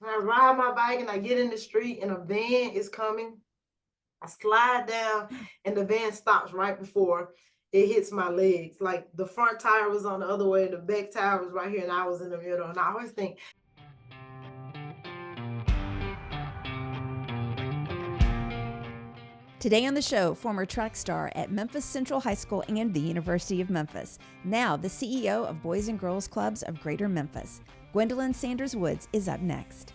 And I ride my bike and I get in the street and a van is coming. I slide down and the van stops right before it hits my legs. Like the front tire was on the other way, the back tire was right here, and I was in the middle. And I always think, Today on the show, former track star at Memphis Central High School and the University of Memphis. Now the CEO of Boys and Girls Clubs of Greater Memphis. Gwendolyn Sanders Woods is up next.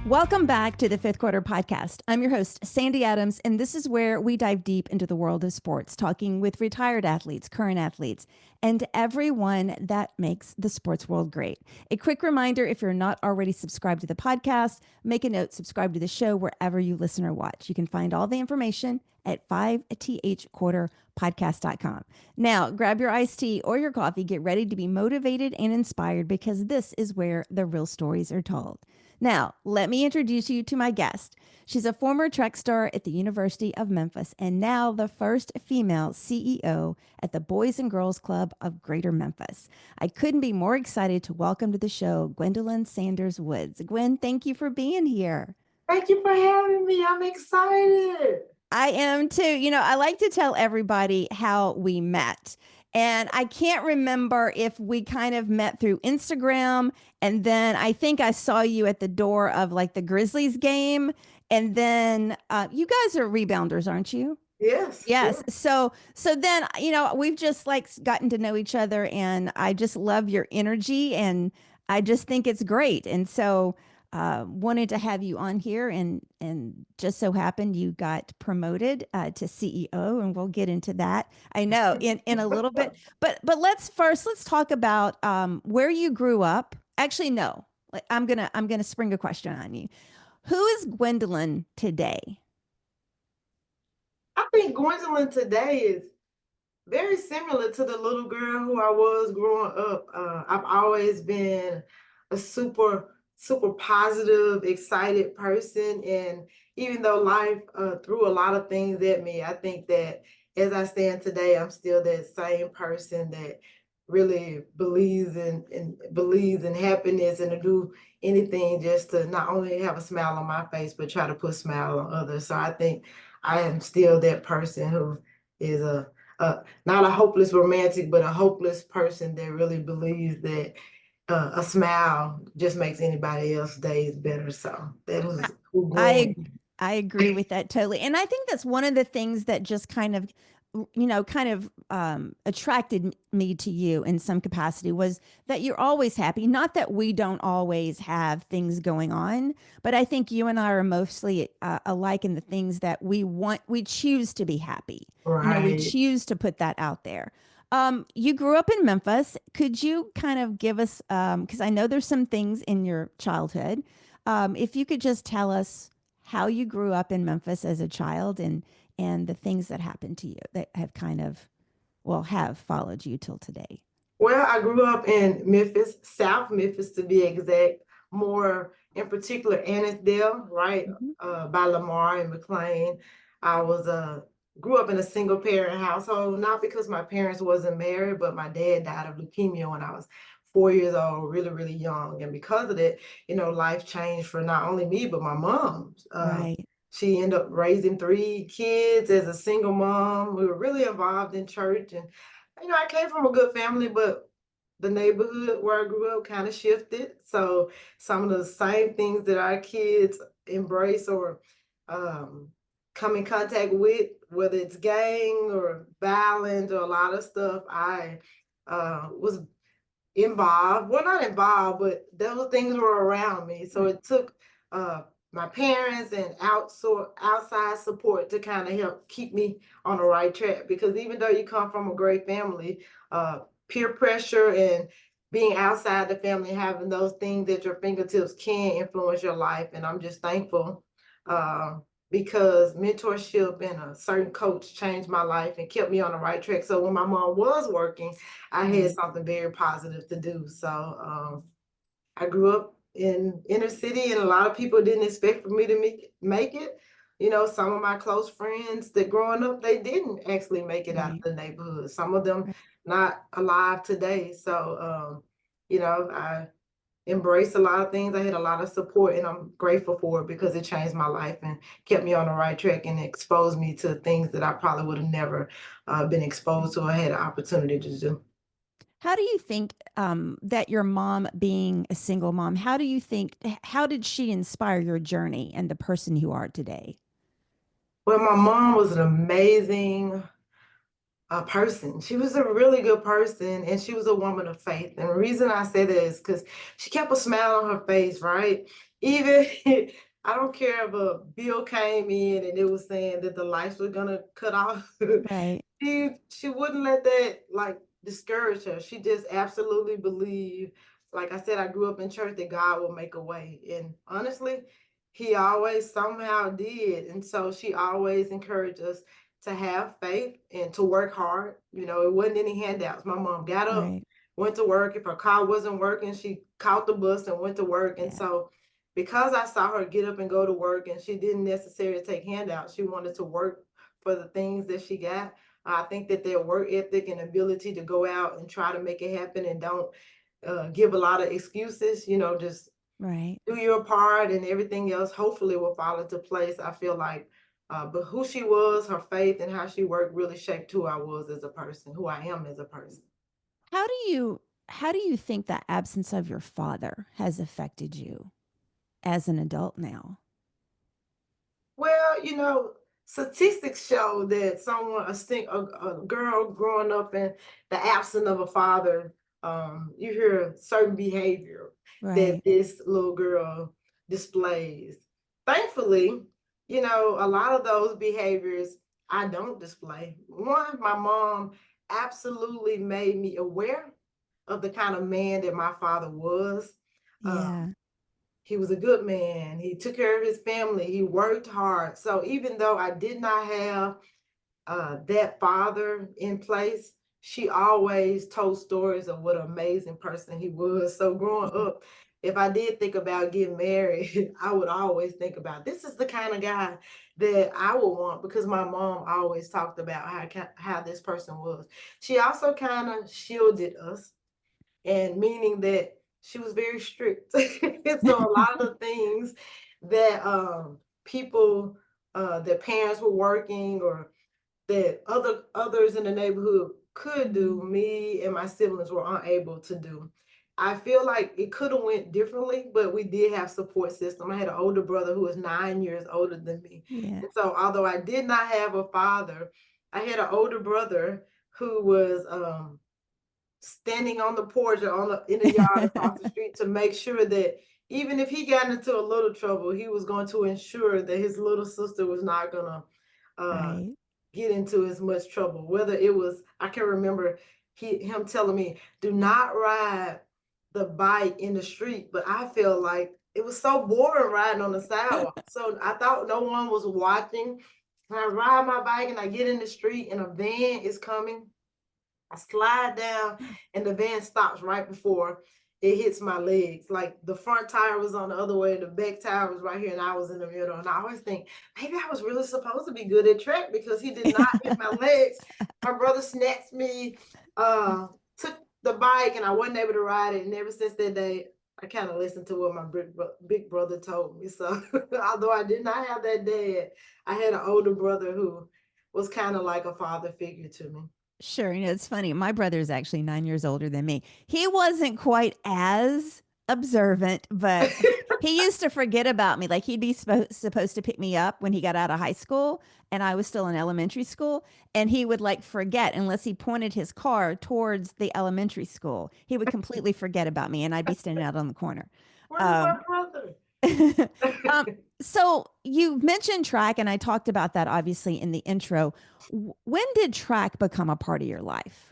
Welcome back to the Fifth Quarter Podcast. I'm your host, Sandy Adams, and this is where we dive deep into the world of sports, talking with retired athletes, current athletes, and everyone that makes the sports world great. A quick reminder, if you're not already subscribed to the podcast, make a note, subscribe to the show wherever you listen or watch. You can find all the information at 5thquarterpodcast.com. Now, grab your iced tea or your coffee, get ready to be motivated and inspired because this is where the real stories are told. Now, let me introduce you to my guest. She's a former track star at the University of Memphis and now the first female CEO at the Boys and Girls Club of Greater Memphis. I couldn't be more excited to welcome to the show Gwendolyn Sanders Woods. Gwen, thank you for being here. thank you for having me. I'm excited. I am too. You know, I like to tell everybody how we met. And I can't remember if we kind of met through Instagram. And then I think I saw you at the door of like the Grizzlies game. And then you guys are rebounders, aren't you? Yes. Yes. So then, you know, we've just like gotten to know each other and I just love your energy and I just think it's great. And so wanted to have you on here and just so happened you got promoted to CEO and we'll get into that. I know in a little bit, but let's talk about where you grew up. Actually, no, I'm gonna spring a question on you. Who is Gwendolyn today? I think Gwendolyn today is very similar to the little girl who I was growing up. I've always been a super positive, excited person. And even though life threw a lot of things at me, I think that as I stand today, I'm still that same person that really believes in happiness and to do anything just to not only have a smile on my face, but try to put a smile on others. So I think I am still that person who is not a hopeless romantic, but a hopeless person that really believes that a smile just makes anybody else's days better. So that was who I growing. I agree with that totally. And I think that's one of the things that just kind of attracted me to you in some capacity was that you're always happy. Not that we don't always have things going on, but I think you and I are mostly alike in the things that we choose to be happy. You know, we Right. choose to put that out there. You grew up in Memphis. Could you kind of give us, because I know there's some things in your childhood, if you could just tell us how you grew up in Memphis as a child and the things that happened to you that have kind of, well, have followed you till today. Well, I grew up in Memphis, South Memphis to be exact, more in particular Annisdale, right, Mhm. by Lamar and McLean. I was grew up in a single parent household, not because my parents wasn't married, but my dad died of leukemia when I was 4 years old, really, really young. And because of that, life changed for not only me, but my mom. Right. She ended up raising three kids as a single mom. We were really involved in church and I came from a good family, but the neighborhood where I grew up kind of shifted. So some of the same things that our kids embrace or um, come in contact with, whether it's gang or violence or a lot of stuff, I was involved. Well, not involved, but those things were around me. So Right. it took uh, my parents and outside support to kind of help keep me on the right track. Because even though you come from a great family, uh, peer pressure and being outside the family, having those things at your fingertips can influence your life. And I'm just thankful uh, because mentorship and a certain coach changed my life and kept me on the right track. So when my mom was working, I had Right. something very positive to do. So I grew up in inner city, and a lot of people didn't expect for me to make it. some of my close friends that growing up, they didn't actually make it out of Right. the neighborhood. Some of them Right. not alive today. So, I embraced a lot of things. I had a lot of support, and I'm grateful for it because it changed my life and kept me on the right track and exposed me to things that I probably would have never been exposed to or had an opportunity to do. How do you think that your mom, being a single mom, how did she inspire your journey and the person you are today? Well, my mom was an amazing person. She was a really good person, and she was a woman of faith. And the reason I say that is because she kept a smile on her face, right? Even I don't care if a bill came in and it was saying that the lights were gonna cut off. Right. She wouldn't let that like discourage her. She just absolutely believed, like I said, I grew up in church that God will make a way. And honestly, he always somehow did. And so she always encouraged us to have faith and to work hard. It wasn't any handouts. My mom got up, Right. went to work. If her car wasn't working, she caught the bus and went to work. And Yeah. so because I saw her get up and go to work and she didn't necessarily take handouts, she wanted to work for the things that she got. I think that their work ethic and ability to go out and try to make it happen and don't give a lot of excuses, just Right. do your part and everything else hopefully will fall into place. I feel like, but who she was, her faith, and how she worked really shaped who I was as a person, who I am as a person. How do you think that absence of your father has affected you as an adult now? Well, statistics show that a girl growing up in the absence of a father, you hear certain behavior that Right. this little girl displays. Thankfully, a lot of those behaviors I don't display. One, my mom absolutely made me aware of the kind of man that my father was. Um, Yeah. he was a good man. He took care of his family. He worked hard. So even though I did not have that father in place, she always told stories of what an amazing person he was. So growing Yeah. up, if I did think about getting married, I would always think about this is the kind of guy that I would want because my mom always talked about how this person was. She also kind of shielded us and meaning that she was very strict. So a lot of the things that people their parents were working or that others in the neighborhood could do, Mhm. me and my siblings were unable to do. I feel like it could have went differently, but we did have support system. I had an older brother who was 9 years older than me. Yeah. And so although I did not have a father, I had an older brother who was standing on the porch or in the yard across the street to make sure that even if he got into a little trouble, he was going to ensure that his little sister was not gonna uh, Right. get into as much trouble. Whether it was, I can remember him telling me, "Do not ride the bike in the street," but I feel like it was so boring riding on the sidewalk. So I thought no one was watching. And I ride my bike and I get in the street and a van is coming. I slide down and the van stops right before it hits my legs. Like the front tire was on the other way, the back tire was right here, and I was in the middle. And I always think, maybe I was really supposed to be good at track because he did not hit my legs. My brother snatched me, took the bike, and I wasn't able to ride it. And ever since that day, I kind of listened to what my big brother told me. So although I did not have that dad, I had an older brother who was kind of like a father figure to me. Sure. It's funny. My brother is actually 9 years older than me. He wasn't quite as observant, but he used to forget about me. Like he'd be supposed to pick me up when he got out of high school and I was still in elementary school. And he would like forget unless he pointed his car towards the elementary school. He would completely forget about me and I'd be standing out on the corner. Where's my Um, brother? um, so you mentioned track, and I talked about that obviously in the intro. When did track become a part of your life?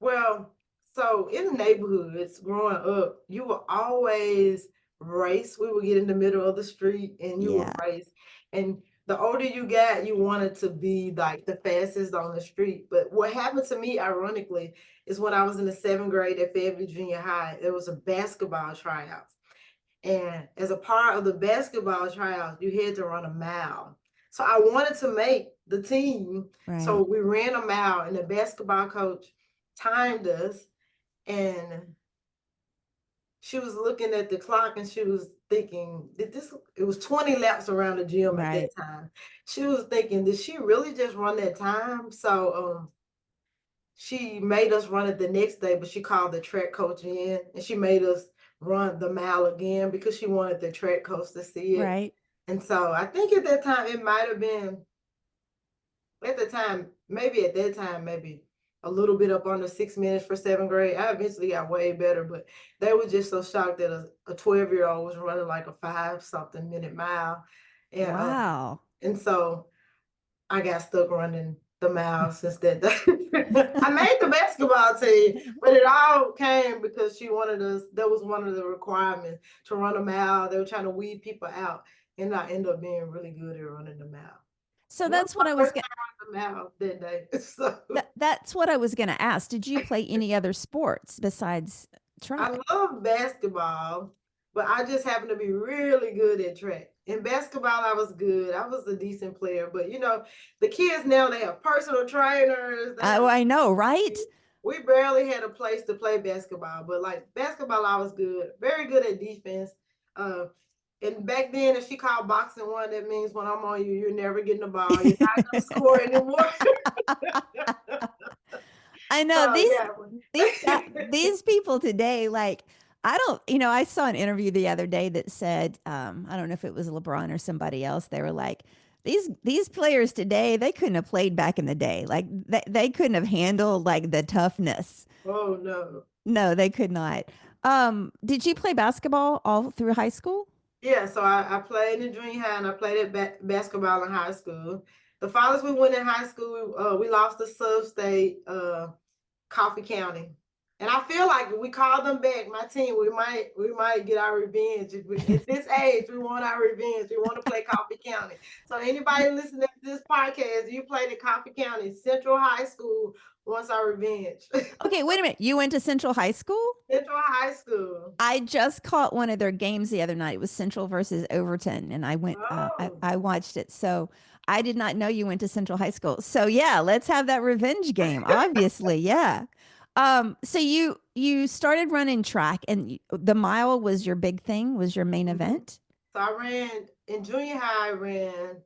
Well, so in the neighborhoods growing up, you will always race. We would get in the middle of the street and you would Yeah. race. And the older you got, you wanted to be like the fastest on the street. But what happened to me, ironically, is when I was in the 7th grade at Fayetteville Junior High, there was a basketball tryout. And as a part of the basketball tryouts, you had to run a mile. So I wanted to make the team. So Right. we ran a mile, and the basketball coach timed us. And she was looking at the clock and she was thinking, did this, it was 20 laps around the gym at Right. that time. She was thinking, did she really just run that time? So she made us run it the next day, but she called the track coach in and she made us run the mile again because she wanted the track coach to see it. Right. And so I think at that time it might have been at the time, maybe at that time, maybe a little bit up on the 6 minutes for seventh grade. I eventually got way better, but they were just so shocked that a 12-year-old was running like a 5 something minute mile. And Wow. and so I got stuck running the mile since that day. I made the basketball team, but it all came because she wanted us, that was one of the requirements to run a mile. They were trying to weed people out, and I ended up being really good at running the mile. So And that was that's my what I was first going time running the mile that day. So that's what I was going to ask. Did you play any other sports besides I track? love basketball, but I just happen to be really good at track. In basketball, I was good. I was a decent player, but the kids now, they have personal trainers. They Oh, have I know, right? we barely had a place to play basketball, but like basketball, I was good, very good at defense. Uh, and back then, if she called boxing one, that means when I'm on you, you're never getting the ball. You're not gonna score anymore. I know So yeah. these people today, like I don't, I saw an interview the other day that said, I don't know if it was LeBron or somebody else. They were like, these players today, they couldn't have played back in the day. Like they couldn't have handled like the toughness. Oh no. No, they could not. Did you play basketball all through high school? Yeah, so I played in junior high and I played at basketball in high school. The farthest we went in high school, we lost to sub-state, Coffee County. And I feel like if we call them back, my team, we might get our revenge. At this age, we want our revenge. We want to play Coffee County. So anybody listening to this podcast, you played at Coffee County Central High School, wants our revenge. Okay, wait a minute. You went to Central High School? Central High School. I just caught one of their games the other night. It was Central versus Overton, and I went. Oh. I watched it. So I did not know you went to Central High School. So yeah, let's have that revenge game. Obviously, yeah. So you started running track, and the mile was your big thing. Was your main Mhm. event? So I ran in junior high. I ran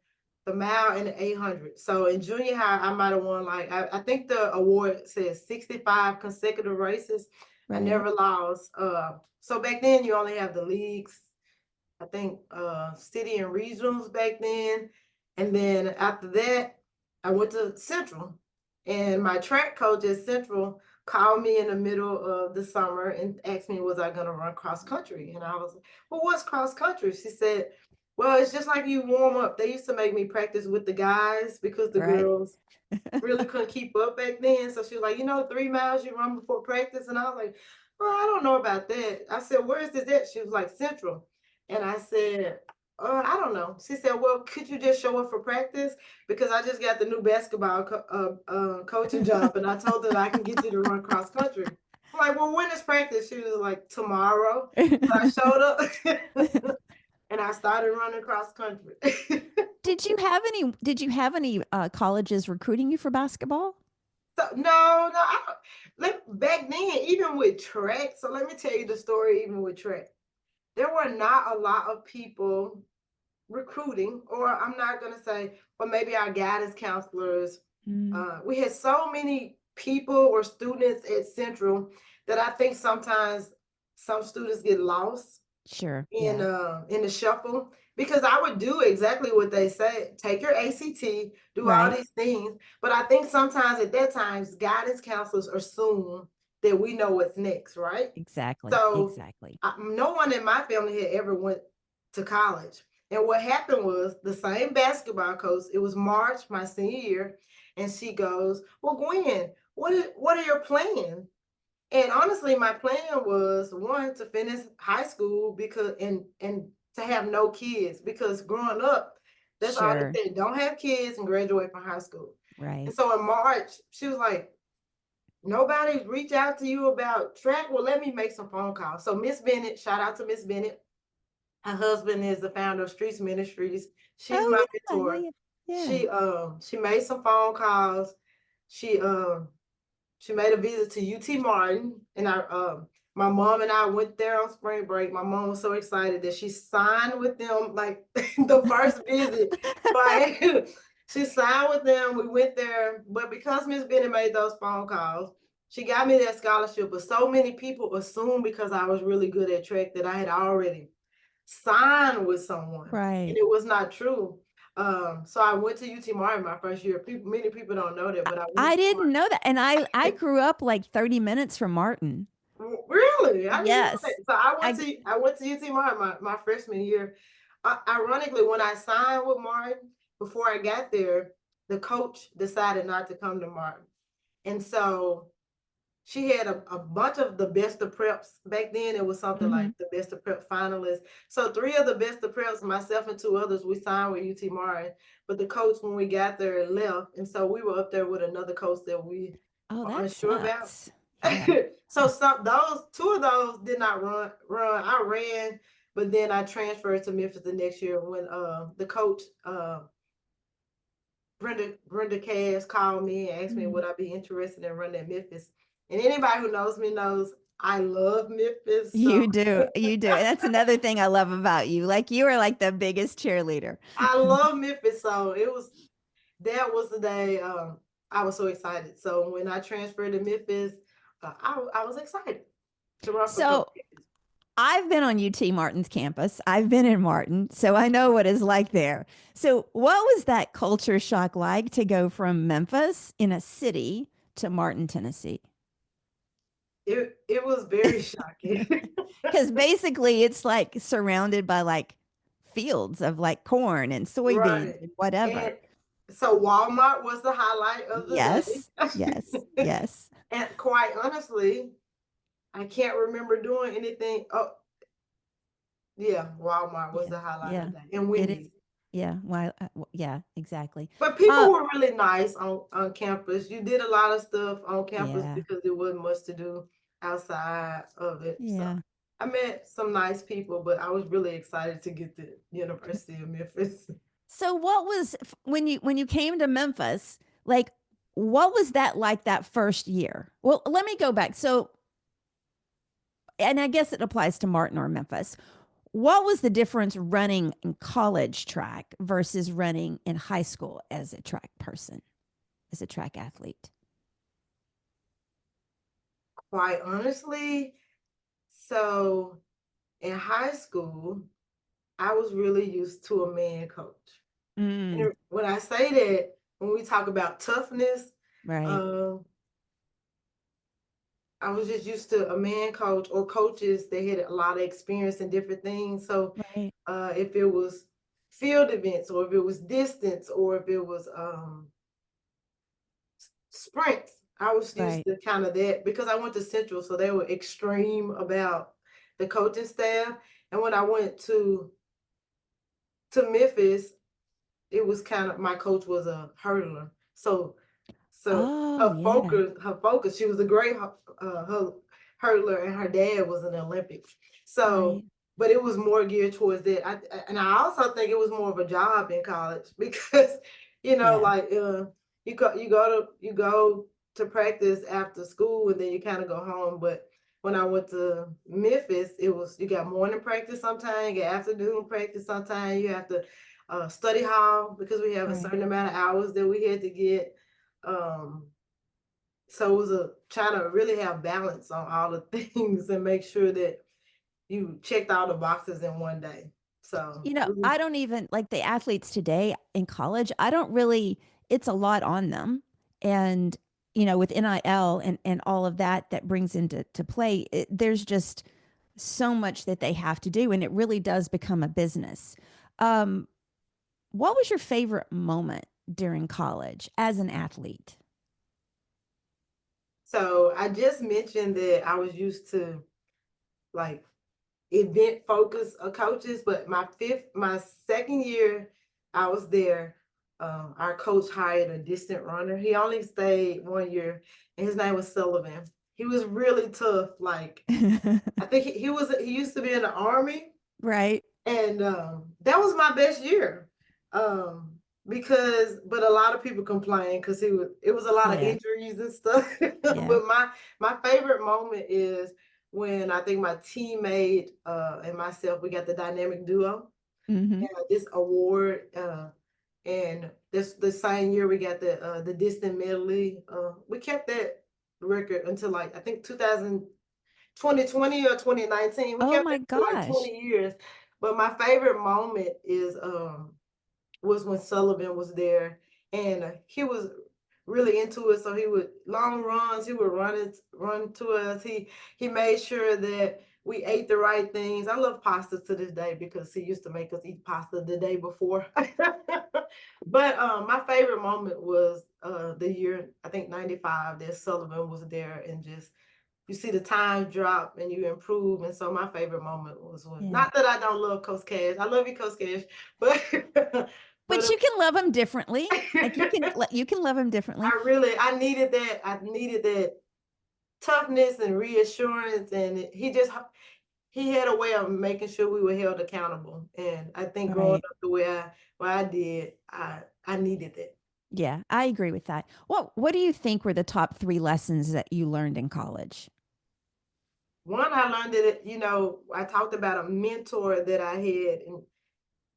the mile and the 800. So in junior high, I might have won like I think the award says 65 consecutive races. I Right. never lost. So back then you only have the leagues. I think city and regionals back then. And then after that, I went to Central. And my track coach at Central called me in the middle of the summer and asked me, was I going to run cross country? And I was like, well, what's cross country? She said, well, it's just like you warm up. They used to make me practice with the guys because the Right. girls really couldn't keep up back then. So she was like, 3 miles you run before practice. And I was like, well, I don't know about that. I said, where is this at? She was like, Central. And I said, I don't know. She said, well, could you just show up for practice? Because I just got the new basketball coaching job. And I told her I can get you to run cross country. I'm like, well, when is practice? She was like, tomorrow. So I showed up and I started running cross country. Did you have any colleges recruiting you for basketball? So no, back then, even with track, so let me tell you the story, even with track. There were not a lot of people recruiting, or I'm not gonna say, but maybe our guidance counselors. Mm, We had so many people or students at Central that I think sometimes some students get lost sure. in Yeah. in the shuffle because I would do exactly what they say. Take your ACT, do all Right. these things. But I think sometimes at that times guidance counselors assume that we know what's next, right? Exactly. So Exactly. no one in my family had ever went to college. And what happened was the same basketball coach, it was March, my senior year, and she goes, well, Gwen, what are your plans? And honestly, my plan was one to finish high school because and to have no kids because growing up, that's all Sure. they said, don't have kids and graduate from high school. And Right. so in March, she was like, nobody's reached out to you about track. Well, let me make some phone calls. So Miss Bennett, shout out to Miss Bennett. Her husband is the founder of Streets Ministries. She's my Oh yeah, yeah, mentor. yeah, yeah. She made some phone calls. She she made a visit to UT Martin, and my mom and I went there on spring break. My mom was so excited that she signed with them like the first visit. Like she signed with them. We went there, but because Miss Benny made those phone calls, she got me that scholarship. But so many people assumed because I was really good at track that I had already signed with someone, and Right. it was not true. So I went to UT Martin my first year. Many people don't know that, but I went I to didn't know that. And I grew up like 30 minutes from Martin. Really? I didn't know that. Yes. So I I went to UT Martin my freshman year. Ironically, when I signed with Martin, before I got there, the coach decided not to come to Martin. And so she had a bunch of the best of preps. Back then it was something mhm. like the best of prep finalists. So three of the best of preps, myself and two others, we signed with UT Martin. But the coach, when we got there, left. And so we were up there with another coach that we Oh, are that unsure about. sucks. Yeah. So some those two of those did not run. I ran, but then I transferred to Memphis the next year when the coach Brenda Cass called me and asked me Mm. would I be interested in running at Memphis. And anybody who knows me knows I love Memphis. So You do. You do. And that's another thing I love about you. Like you are like the biggest cheerleader. I love Memphis. So that was the day I was so excited. So when I transferred to Memphis, I was excited to run for coach. So I've been on UT Martin's campus. I've been in Martin, so I know what it's like there. So, what was that culture shock like to go from Memphis in a city to Martin, Tennessee? It was very shocking. Because basically, it's like surrounded by like fields of like corn and soybeans Right. and whatever. And so Walmart was the highlight of the Yes, yes, day. yes. And quite honestly, I can't remember doing anything. Oh, yeah, Walmart was Yeah, the highlight of yeah. the day. And It is. Wendy's. Yeah. Why? Yeah. Exactly. But people Uh. were really nice on campus. You did a lot of stuff on campus Yeah. because there wasn't much to do outside of it. So Yeah. I met some nice people, but I was really excited to get to University of Memphis. So what was when you came to Memphis, like what was that like that first year? Well, let me go back. So, and I guess it applies to Martin or Memphis. What was the difference running in college track versus running in high school as a track person, as a track athlete? Quite honestly, so in high school, I was really used to a man coach. Mm, And when I say that, when we talk about toughness, right, um, I was just used to a man coach or coaches that had a lot of experience in different things. So right, if it was field events or if it was distance or if it was sprints, I was used right, to kind of that because I went to Central, so they were extreme about the coaching staff. And when I went to Memphis, it was kind of my coach was a hurdler. So oh yeah, her focus, she was a great hurdler, and her dad was an Olympics. So, right, but it was more geared towards that. And I also think it was more of a job in college because, yeah, like you go to practice after school and then you kind of go home. But when I went to Memphis, it was you got morning practice sometimes, you got afternoon practice sometimes. You have to study hall because we have a right. certain amount of hours that we had to get. Um, so it was a trying to really have balance on all the things and make sure that you checked all the boxes in one day. So You know, it was I don't even like the athletes today in college. I don't really, it's a lot on them. And, you know, with NIL and all of that that brings into to play, there's just so much that they have to do. And it really does become a business. Um, what was your favorite moment during college as an athlete? so I just mentioned that I was used to like event focus of coaches, but my second year I was there. Our coach hired a distant runner. He only stayed 1 year, and his name was Sullivan. He was really tough. Like I think he used to be in the army, Right. And that was my best year. Um, but a lot of people complain because it was a lot of Yeah. injuries and stuff. Yeah. But my favorite moment is when I think my teammate and myself, we got the dynamic duo Mm-hmm. this award. And this the same year we got the distant medley. We kept that record until like I think 2020 or 2019. We Oh kept my it for like gosh. 20 years. But my favorite moment is was when Sullivan was there and he was really into it. So he would long runs, he would run to us. He made sure that we ate the right things. I love pasta to this day because he used to make us eat pasta the day before. But my favorite moment was the year I think 95 that Sullivan was there and just you see the time drop and you improve. And so my favorite moment was when, Yeah. not that I don't love Coach Cash, I love you, Coach Cash, but But but you can love him differently. Like you can love him differently. I needed that. I needed that toughness and reassurance, and he had a way of making sure we were held accountable. And I think growing Right. up the way I did, I needed that. Yeah, I agree with that. What do you think were the top 3 lessons that you learned in college? One, I learned that I talked about a mentor that I had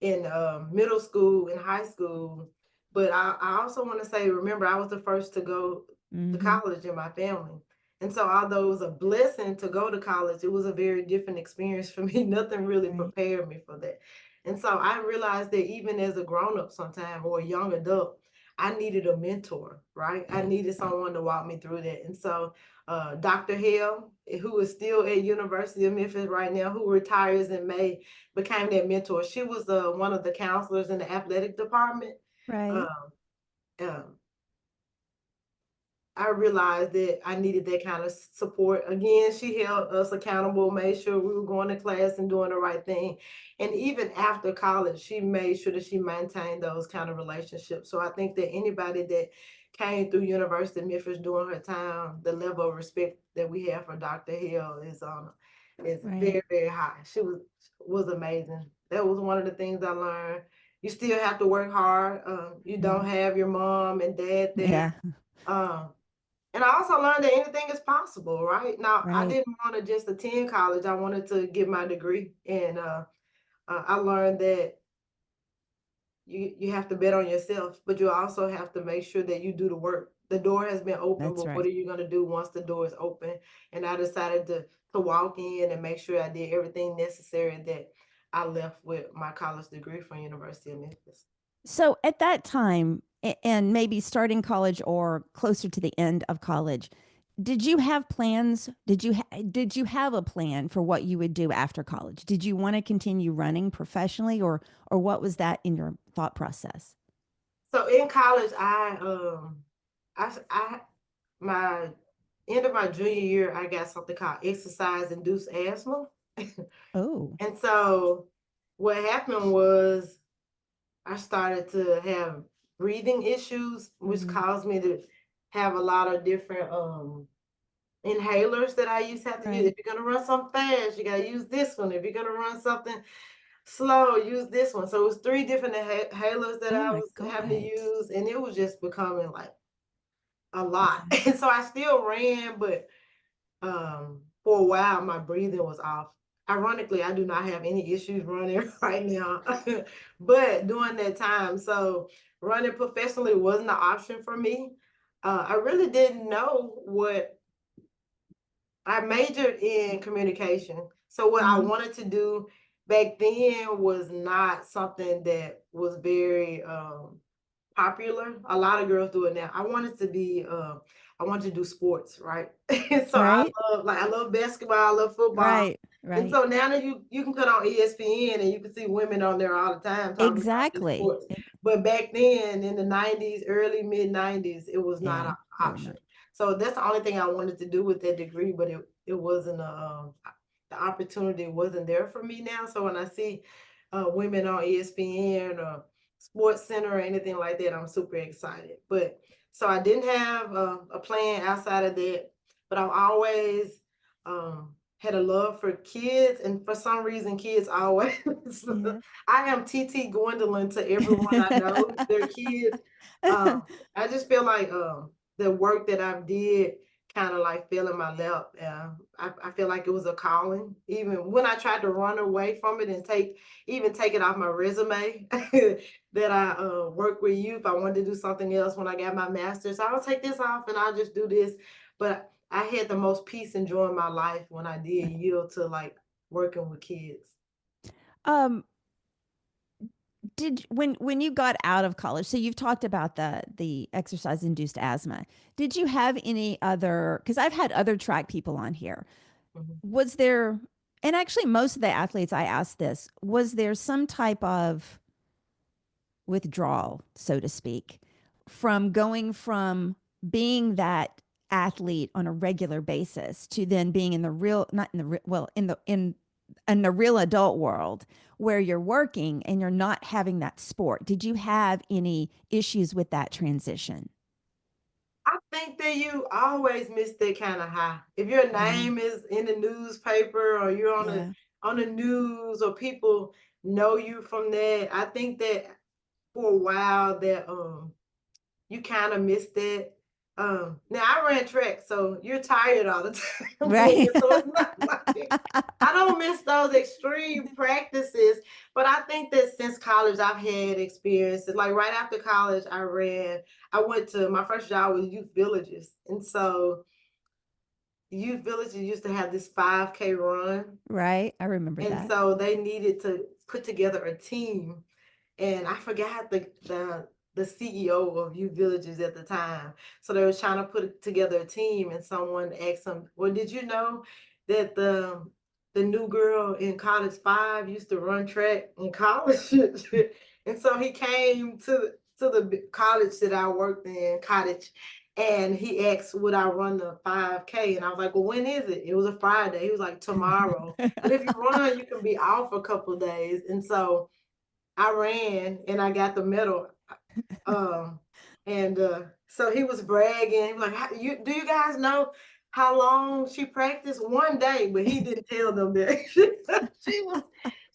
in middle school and high school. But I also want to say, remember, I was the first to go to Mhm. college in my family. And so, although it was a blessing to go to college, it was a very different experience for me. Nothing really Right. prepared me for that. And so, I realized that even as a grown up, sometime or a young adult, I needed a mentor, right? I Yeah. needed Right. someone to walk me through that. And so, Dr. Hale, who is still at University of Memphis right now, who retires in May, became that mentor. She was one of the counselors in the athletic department. Right. Um, um, I realized that I needed that kind of support. Again, she held us accountable, made sure we were going to class and doing the right thing. And even after college, she made sure that she maintained those kind of relationships. So I think that anybody that came through University of Memphis during her time, the level of respect that we have for Dr. Hill is Right. very, very high. She was amazing. That was one of the things I learned. You still have to work hard. You don't Mhm. have your mom and dad there. Yeah. Um, and I also learned that anything is possible, right? Now, I Right. didn't want to just attend college. I wanted to get my degree. And I learned that you have to bet on yourself, but you also have to make sure that you do the work. The door has been open, That's but what right. are you going to do once the door is open? And I decided to walk in and make sure I did everything necessary that I left with my college degree from University of Memphis. So at that time, and maybe starting college or closer to the end of college, did you have plans? Did you have a plan for what you would do after college? Did you want to continue running professionally, or what was that in your thought process? So in college, I my end of my junior year, I got something called exercise induced asthma. Oh. And so what happened was I started to have breathing issues, which Mhm. caused me to have a lot of different inhalers that I used to have to use. Right. If you're gonna run something fast, you gotta use this one. If you're gonna run something slow, use this one. So it was three different inhalers that Oh I my was having to God. use, and it was just becoming like a lot. Yeah. And so I still ran, but for a while my breathing was off. Ironically, I do not have any issues running right now. But during that time, so running professionally wasn't an option for me. I really didn't know what I majored in communication. So what I Hmm. wanted to do back then was not something that was very popular. A lot of girls do it now. I wanted to do sports, right? So Right. I love basketball, I love football. Right. And Right. so now that you can put on ESPN and you can see women on there all the time talking about these Exactly. sports. But back then in the 90s, early mid 90s, it was not Yeah. an It was option. not. So that's the only thing I wanted to do with that degree, but it wasn't the opportunity wasn't there for me now. So when I see women on ESPN or Sports Center or anything like that, I'm super excited. But so I didn't have a plan outside of that, but I've always had a love for kids, and for some reason, kids always. Yeah. I am TT Gwendolyn to everyone I know. Their kids. Um, I just feel like the work that I did kind of like fell in my lap. I feel like it was a calling. Even when I tried to run away from it and take it off my resume that I work with youth. I wanted to do something else when I got my master's. I'll take this off and I'll just do this. But I had the most peace and joy in my life when I did yield to like working with kids. um, did when you got out of college, so you've talked about the exercise induced asthma. Did you have any other, because I've had other track people on here. Mhm. Was there, and actually most of the athletes I asked this, was there some type of withdrawal, so to speak, from going from being that athlete on a regular basis to then being in the real, not in the well, in the real adult world where you're working and you're not having that sport? Did you have any issues with that transition? I think that you always miss that kind of high. If your Yeah. name is in the newspaper or you're Yeah. on the news or people know you from that, I think that for a while that you kind of miss that. Now I ran track, so you're tired all the time doing Right. it. So it's not like I don't miss those extreme practices, but I think that since college I've had experiences. Like right after college, I went to my first job was youth villages. And so youth villages used to have this 5K run. Right. I remember And that. so they needed to put together a team, and I forgot the CEO of U Villages at the time. So they was trying to put together a team, and someone asked him, "Well, did you know that the new girl in college five used to run track in college?" And so he came to the college that I worked in, cottage, and he asked, "Would I run the 5K?" And I was like, "Well, when is it?" It was a Friday. He was like, "Tomorrow." But if you run, you can be off a couple of days. And so I ran and I got the medal. Um, and so he was bragging. He was like, you do you guys know how long she practiced? One day, but he didn't tell them that she was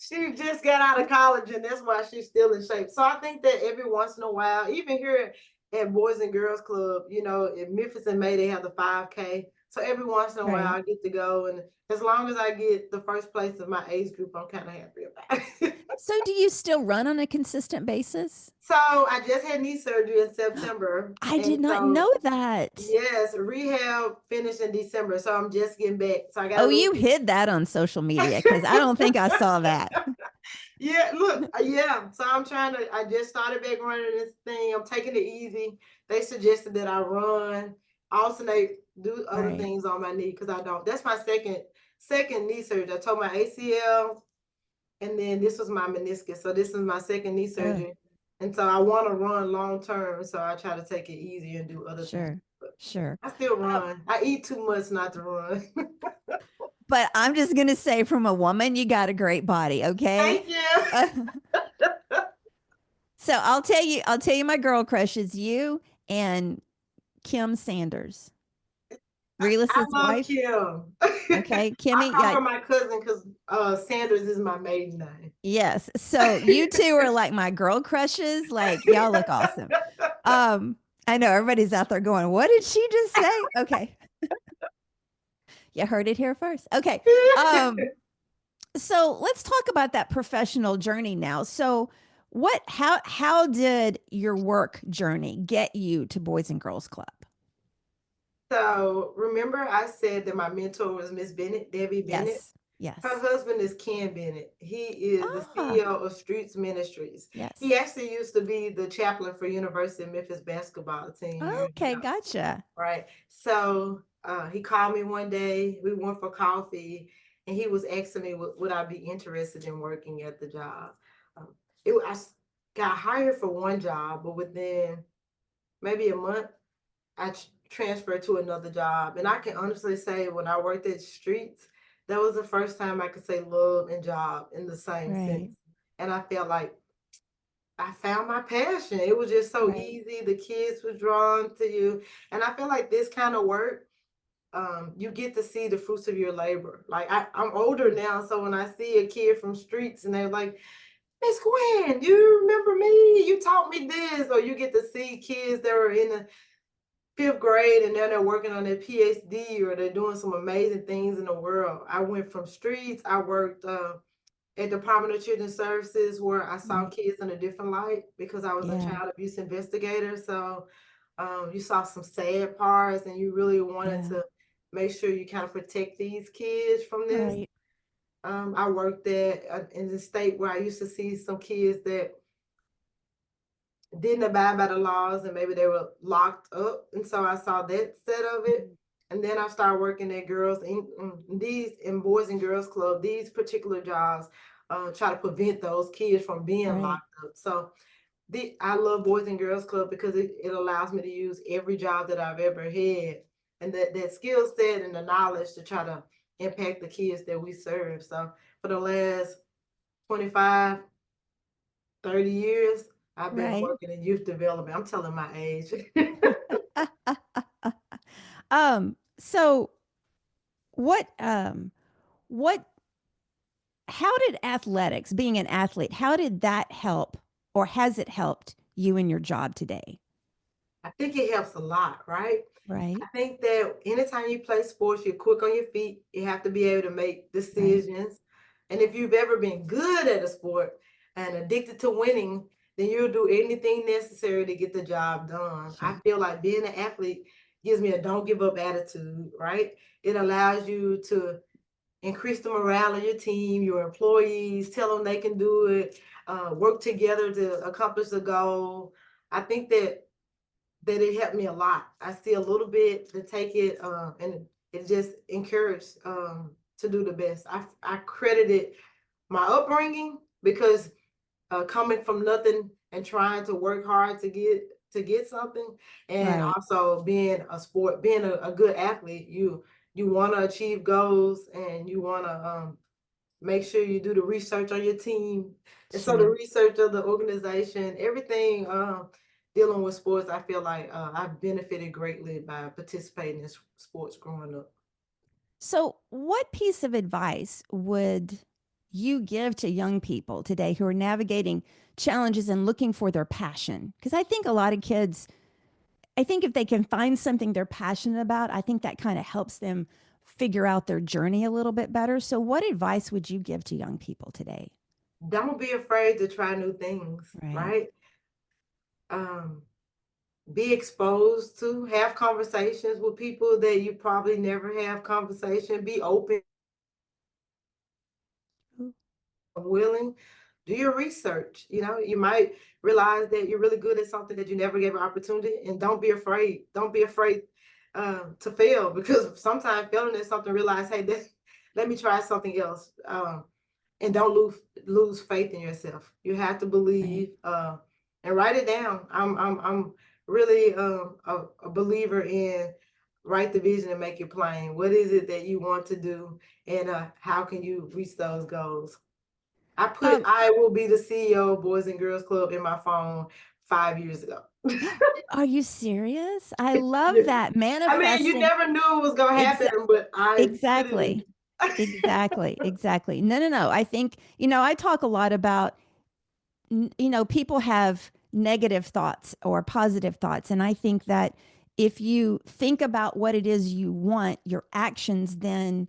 she just got out of college and that's why she's still in shape. So I think that every once in a while, even here at Boys and Girls Club, you know, in Memphis and May, they have the 5K. So every once in a while Right. I get to go, and as long as I get the first place of my age group, I'm kind of happy about it. So do you still run on a consistent basis? So I just had knee surgery in September, I and did not so know that. yes, rehab finished in December. So I'm just getting back. So I got Oh, a little you bit. hid that on social media because I don't think I saw that. Yeah, look, yeah. So I'm trying to. I just started back running this thing. I'm taking it easy. They suggested that I run, alternate, do other Right. things on my knee because I don't. That's my second knee surgery. I told my ACL, and then this was my meniscus. So this is my second knee Oh, surgery. And so I want to run long term. So I try to take it easy and do other things. sure. But Sure. I still Um, run. I eat too much not to run. but I'm just going to say, from a woman, you got a great body. Okay. Thank you. Uh, so I'll tell you, my girl crush is you and Kim Sanders, I Relis's love wife. Kim. Okay. I Kimmy, call yeah. her my cousin because Sanders is my maiden name. Yes. So you two are like my girl crushes. Like, y'all look awesome. Um, I know everybody's out there going, what did she just say? Okay. You heard it here first. Okay. Um, so let's talk about that professional journey now. So how did your work journey get you to Boys and Girls Club? So remember I said that my mentor was Miss Bennett, Debbie Bennett. Yes. Her Yes. husband is Ken Bennett. He is the Ah, CEO of Streets Ministries. yes. He actually used to be the chaplain for University of Memphis basketball team years Okay, ago, gotcha. right? So he called me one day. We went for coffee, and he was asking me would I be interested in working at the job. Um, got hired for one job, but within maybe a month, I transferred to another job. And I can honestly say, when I worked at Streets, that was the first time I could say love and job in the same Right. sense. And I felt like I found my passion. It was just so Right. easy. The kids were drawn to you. And I feel like this kind of work you get to see the fruits of your labor. Like I'm older now, so when I see a kid from streets and they're like, Miss Gwen, you remember me? You taught me this. Or you get to see kids that are in the fifth grade and now they're working on their PhD or they're doing some amazing things in the world. I went from streets, I worked at Department of Children's Services where I saw Mm, kids in a different light because I was a yeah. child abuse investigator. So you saw some sad parts and you really wanted Yeah. to make sure you kind of protect these kids from this. Right. I worked at in the state where I used to see some kids that didn't abide by the laws and maybe they were locked up. And so I saw that set of it. Mm, And then I started working at girls in these in boys and girls club. These particular jobs try to prevent those kids from being right. locked up. So I love Boys and Girls Club because it allows me to use every job that I've ever had and that skill set and the knowledge to try to impact the kids that we serve. So for the last 25, 30 years, I've been Right. working in youth development. I'm telling my age. So what how did athletics, being an athlete, how did that help or has it helped you in your job today? I think it helps a lot, right? Right. I think that anytime you play sports, you're quick on your feet. You have to be able to make Right. decisions. And if you've ever been good at a sport and addicted to winning, then you'll do anything necessary to get the job done. Yeah. I feel like being an athlete gives me a don't give up attitude, right? It allows you to increase the morale of your team, your employees, tell them they can do it, work together to accomplish the goal. I think that it helped me a lot. I see a little bit to take it, and it just encouraged to do the best. I credited my upbringing because coming from nothing and trying to work hard to get something, and Right. also being a good athlete, you want to achieve goals and you want to make sure you do the research on your team. And so the Sure. research of the organization, everything dealing with sports, I feel like I've benefited greatly by participating in sports growing up. So, what piece of advice would you give to young people today who are navigating challenges and looking for their passion? Because I think a lot of kids, I think if they can find something they're passionate about, I think that kind of helps them figure out their journey a little bit better. So, what advice would you give to young people today? Don't be afraid to try new things, Right. right? Um, be exposed to, have conversations with people that you probably never have conversation. Be open, Ooh, willing, do your research. You might realize that you're really good at something that you never gave an opportunity, and don't be afraid. Don't be afraid to fail because sometimes failing is something. Realize, hey, let me try something else, and don't lose faith in yourself. You have to right. believe and write it down. I'm really a believer in write the vision and make it plain. What is it that you want to do, and how can you reach those goals? I put Um, I will be the CEO of Boys and Girls Club in my phone 5 years ago. are you serious? I Yeah. love that I mean, you manifesting. never knew it was gonna happen, Exa- but I put it in. exactly. Exactly. Exactly. No, no, no. I think, I talk a lot about people have negative thoughts or positive thoughts. And I think that if you think about what it is you want, your actions then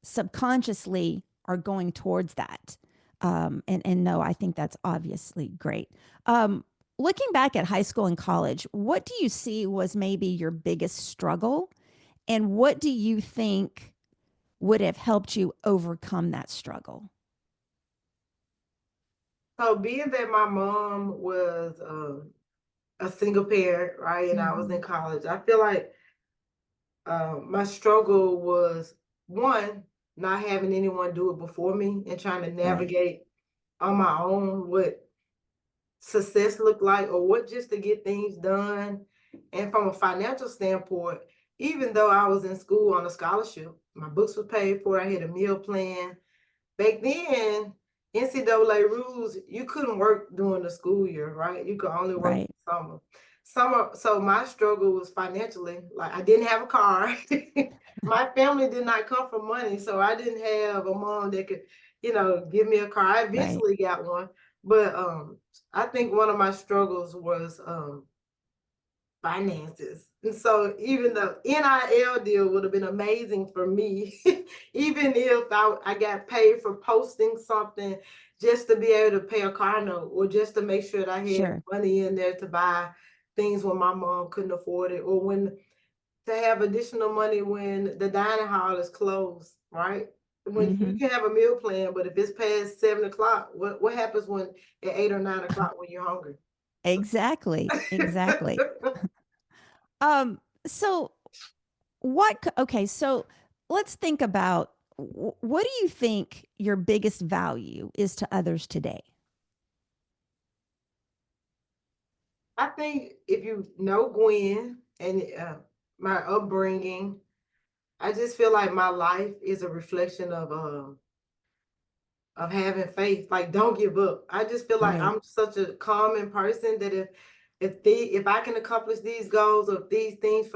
subconsciously are going towards that. And no, I think that's obviously great. Looking back at high school and college, what do you see was maybe your biggest struggle? And what do you think would have helped you overcome that struggle? So being that my mom was a single parent, right, and I was in Mm-hmm. college, I feel like my struggle was one, not having anyone do it before me and trying to Right, navigate on my own what success looked like or what just to get things done. And from a financial standpoint, even though I was in school on a scholarship, my books were paid for, I had a meal plan. Back then, NCAA rules, you couldn't work during the school year, right? You could only work in right, summer. So my struggle was financially, like I didn't have a car. my family did not come from money, so I didn't have a mom that could, give me a car. I Right. eventually got one, but I think one of my struggles was finances. And so even the NIL deal would have been amazing for me, even if I got paid for posting something just to be able to pay a car note or just to make sure that I had Sure. money in there to buy things when my mom couldn't afford it, or when to have additional money when the dining hall is closed, right? When you Hmm. can have a meal plan, but if it's past 7 o'clock, what happens when at 8 or 9 o'clock when you're hungry? Exactly. Exactly. So okay, so let's think about what do you think your biggest value is to others today? I think if you know Gwen and my upbringing, I just feel like my life is a reflection of having faith. Like, don't give up. I just feel like Right. I'm such a calming person that if I can accomplish these goals, or if these things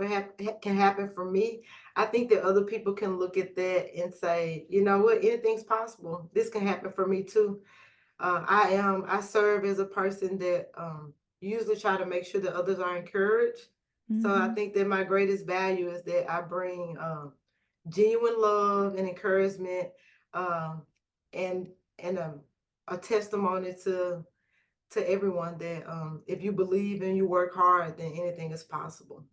can happen for me, I think that other people can look at that and say, you know what, anything's possible. This can happen for me too. I serve as a person that usually try to make sure that others are encouraged. So I Hmm. think that my greatest value is that I bring genuine love and encouragement, um, and and a testimony to everyone that if you believe and you work hard, then anything is possible.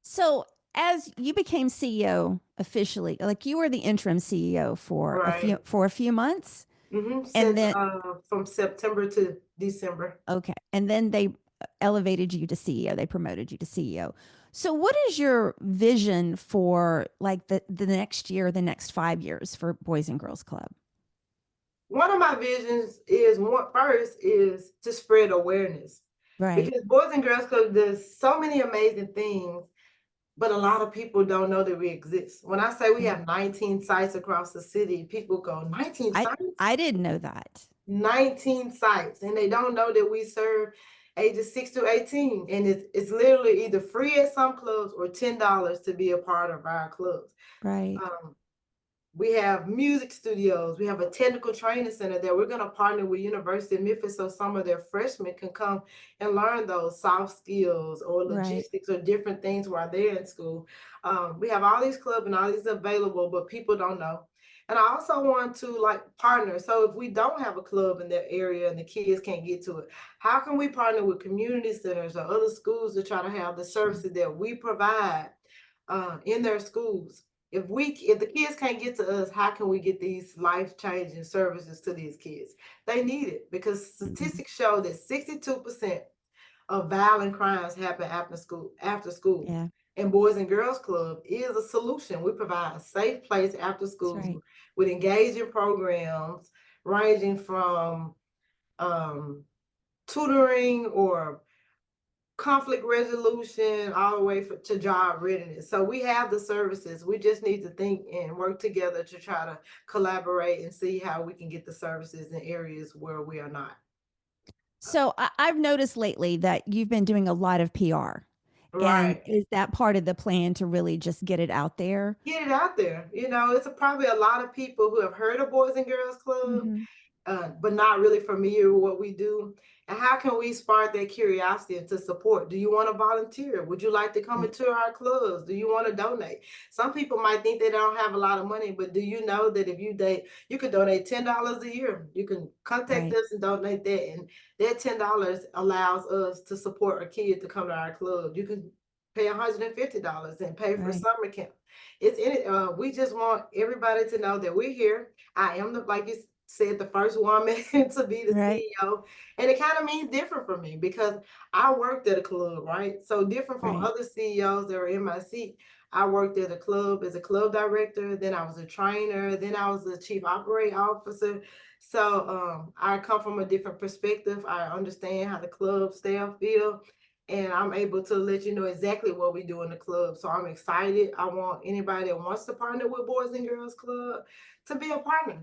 So, as you became CEO officially, like you were the interim CEO Right. for a few months, and Since then from September to December. okay, and then they elevated you to CEO. They promoted you to CEO. So, what is your vision for like the next year, the next 5 years for Boys and Girls Club? One of my visions is, one first is to spread awareness, Right. because Boys and Girls Club does so many amazing things, but a lot of people don't know that we exist. When I say we Yeah. have 19 sites across the city, people go, 19 I sites? I didn't know that. 19 sites, and they don't know that we serve ages 6 to 18, and it's literally either free at some clubs or $10 to be a part of our clubs. Right. Um, we have music studios. We have a technical training center that we're going to partner with University of Memphis, so some of their freshmen can come and learn those soft skills or Right. logistics or different things while they're in school. We have all these clubs and all these available, but people don't know. And I also want to like partner. So if we don't have a club in their area and the kids can't get to it, how can we partner with community centers or other schools to try to have the Sure. services that we provide in their schools? If the kids can't get to us, how can we get these life-changing services to these kids? They need it, because Mhm. statistics show that 62% of violent crimes happen after school. Yeah, And Boys and Girls Club is a solution. We provide a safe place after that's schools right. with engaging programs ranging from um, tutoring or conflict resolution all the way to job readiness. So we have the services. We just need to think and work together to try to collaborate and see how we can get the services in areas where we are not. So I've noticed lately that you've been doing a lot of PR. And Right. is that part of the plan to really just get it out there? Get it out there. It's probably a lot of people who have heard of Boys and Girls Club, Hmm. but not really familiar with what we do. And how can we spark that curiosity and to support? Do you want to volunteer? Would you like to come Right. into our clubs? Do you want to donate? Some people might think they don't have a lot of money, but do you know that if you could donate $10 a year. You can contact Right. us and donate that, and that $10 allows us to support a kid to come to our club. You can pay $150 and pay for Right. summer camp. It's in it. We just want everybody to know that we're here. I am like you said, the first woman to be the Right. CEO. And it kind of means different for me because I worked at a club, right? So different from Right. other CEOs that were in my seat. I worked at a club as a club director, then I was a trainer, then I was the chief operating officer. So I come from a different perspective. I understand how the club staff feel, and I'm able to let you know exactly what we do in the club. So I'm excited. I want anybody that wants to partner with Boys and Girls Club to be a partner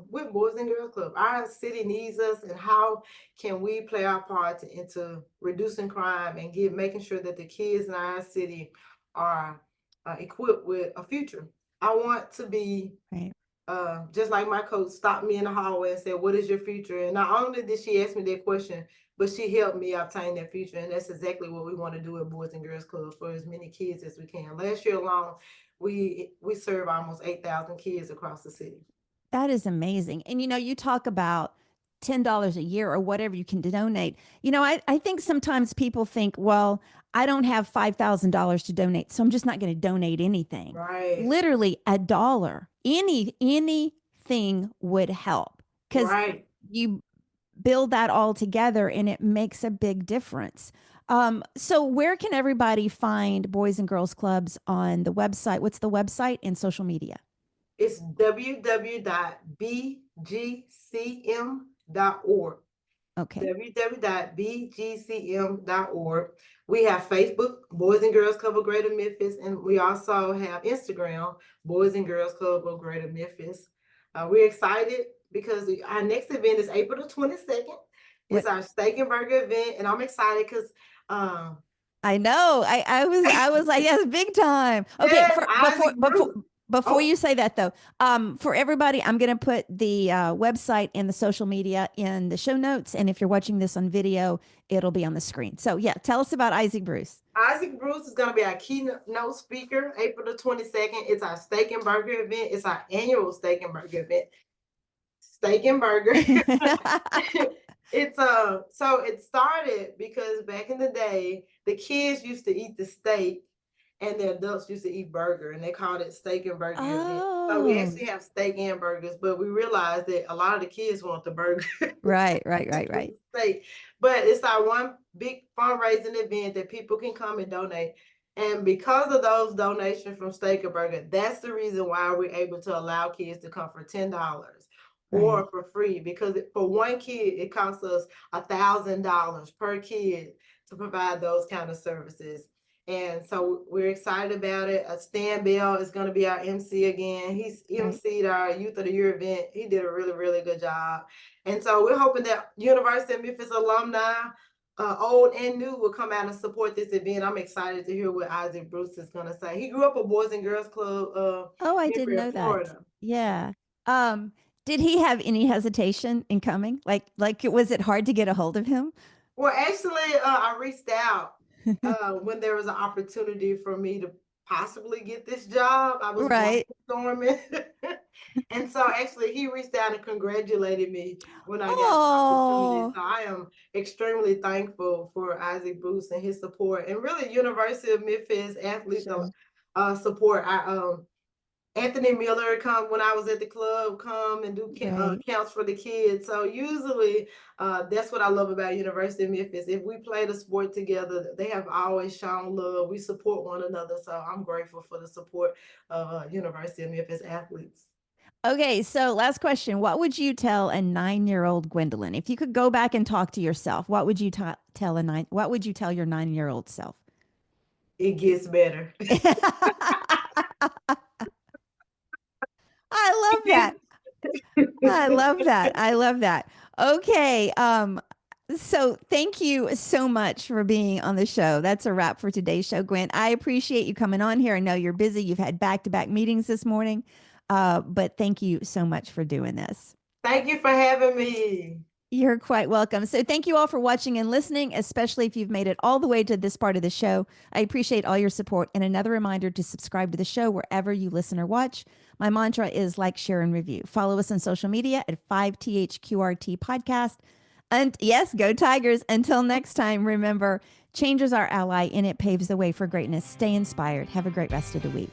with Boys and Girls Club. Our city needs us, and how can we play our part into reducing crime and making sure that the kids in our city are equipped with a future. I want to be Right. just like my coach stopped me in the hallway and said, "What is your future?" And not only did she ask me that question, but she helped me obtain that future. And that's exactly what we want to do at Boys and Girls Club for as many kids as we can. Last year alone, we serve almost 8,000 kids across the city. That is amazing. And you talk about $10 a year or whatever you can donate. I think sometimes people think, well, I don't have $5,000 to donate, so I'm just not going to donate anything. Right, Literally a dollar, anything would help because right. you build that all together and it makes a big difference. So where can everybody find Boys and Girls Clubs on the website? What's the website and social media? It's www.bgcm.org. Okay. www.bgcm.org. We have Facebook, Boys and Girls Club of Greater Memphis, and we also have Instagram, Boys and Girls Club of Greater Memphis. We're excited because our next event is April the 22nd. It's What our steak and burger event, and I'm excited because I know. I was like, yes, big time. Okay, yes, for Isaac Bruce. before Oh, you say that though, for everybody, I'm gonna put the website and the social media in the show notes, and if you're watching this on video, it'll be on the screen. So yeah, tell us about Isaac Bruce. Isaac Bruce is going to be our keynote speaker April the 22nd. It's our steak and burger event. It's our annual steak and burger event. Steak and burger. It's so it started because back in the day, the kids used to eat the steak and the adults used to eat burger, and they called it steak and burger event. So we Oh, actually have steak and burgers, but we realized that a lot of the kids want the burger right, right, right, with right, the steak. But it's our one big fundraising event that people can come and donate. And because of those donations from Steak and Burger, that's the reason why we're able to allow kids to come for $10 right. or for free. Because for one kid, it costs us $1,000 per kid to provide those kind of services. And so we're excited about it. Stan Bell is going to be our MC again. He's Right. MC'd our Youth of the Year event. He did a really, really good job. And so we're hoping that University of Memphis alumni, old and new, will come out and support this event. I'm excited to hear what Isaac Bruce is going to say. He grew up a Boys and Girls Club Oh, I didn't member in know that. Florida. Yeah. Um, did he have any hesitation in coming? Like was it hard to get a hold of him? Well, actually, I reached out when there was an opportunity for me to possibly get this job. I was Right. brainstorming. And so actually he reached out and congratulated me when I got the opportunity. Oh, So I am extremely thankful for Isaac Bruce and his support, and really University of Memphis athletes sure. support. Anthony Miller come when I was at the club, come and do Right. counts for the kids. So usually, that's what I love about University of Memphis. If we play the sport together, they have always shown love. We support one another. So I'm grateful for the support of University of Memphis athletes. Okay, so last question. What would you tell a 9-year-old Gwendolyn? If you could go back and talk to yourself, what would you tell what would you tell your 9-year-old self? It gets better. I love that. I love that. I love that. Okay. So thank you so much for being on the show. That's a wrap for today's show, Gwen. I appreciate you coming on here. I know you're busy. You've had back-to-back meetings this morning. But thank you so much for doing this. Thank you for having me. You're quite welcome. So, thank you all for watching and listening, especially if you've made it all the way to this part of the show. I appreciate all your support. And another reminder to subscribe to the show wherever you listen or watch. My mantra is like, share, and review. Follow us on social media at 5THQRT Podcast. And yes, go Tigers. Until next time, remember, change is our ally and it paves the way for greatness. Stay inspired. Have a great rest of the week.